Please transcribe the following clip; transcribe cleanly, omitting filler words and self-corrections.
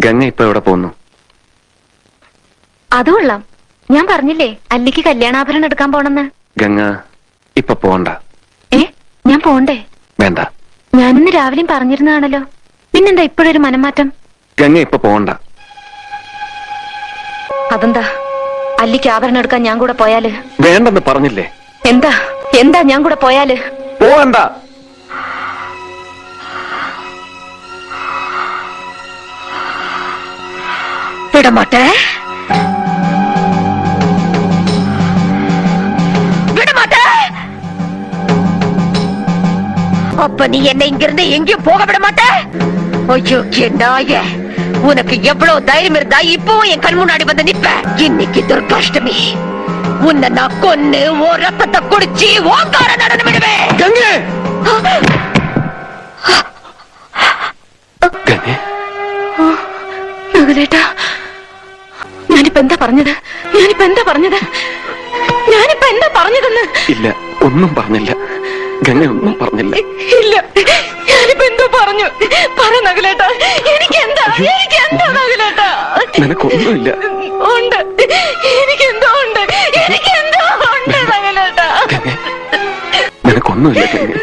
ഗംഗ ഇപ്പൊ എവിടെ പോകുന്നു? അത് കൊള്ളാം. ഞാൻ പറഞ്ഞില്ലേ അല്ലിക്ക് കല്യാണാഭരണം എടുക്കാൻ പോണെന്ന്. ഗംഗ ഇപ്പൊ പോണ്ട. ഞാൻ പോണ്ടേ? വേണ്ട. ഞാനിന്ന് രാവിലെയും പറഞ്ഞിരുന്നതാണല്ലോ. പിന്നെന്താ ഇപ്പോഴൊരു മനംമാറ്റം? ഗംഗ ഇപ്പൊ പോണ്ട. അതെന്താ? അല്ലിക്ക് ആഭരണം എടുക്കാൻ ഞാൻ കൂടെ പോയാല്? വേണ്ടെന്ന് പറഞ്ഞില്ലേ? എന്താ എന്താ ഞാൻ കൂടെ പോയാല്? പോവണ്ട. വിടമാട്ടെ, விடமாட்டே. அப்ப நீ என்ன இங்கிருந்து எங்கேயும் போக விட மாட்ட? ஐயோ நாயே, உனக்கு எவ்வளவு தைரியம் இருந்தா இப்பவும் என் கண் முன்னாடி வந்து நிப்ப? இன்னைக்கு துர்காஷ்டமி, உன்னை நான் கொன்னு ஓ ரத்தத்தை குடிச்சு ஓங்கார நடனம் விடுவேன். ഗംഗേ! ഗംഗേട്ടാ, ഞാനിപ്പോ എന്താ പറഞ്ഞത്? ഇല്ല, ഒന്നും പറഞ്ഞില്ല. ഗംഗ ഒന്നും പറഞ്ഞില്ല. ഇല്ല, ഞാനിപ്പോ എന്തോ പറഞ്ഞു. പറ നകുലേട്ടാ, എനിക്കെന്താ നകുലേട്ടാ? നിനക്കൊന്നുമില്ല. ഉണ്ട്, എനിക്കെന്തോ ഉണ്ട് നകുലേട്ടാ. നിനക്കൊന്നുമില്ല ഗംഗ.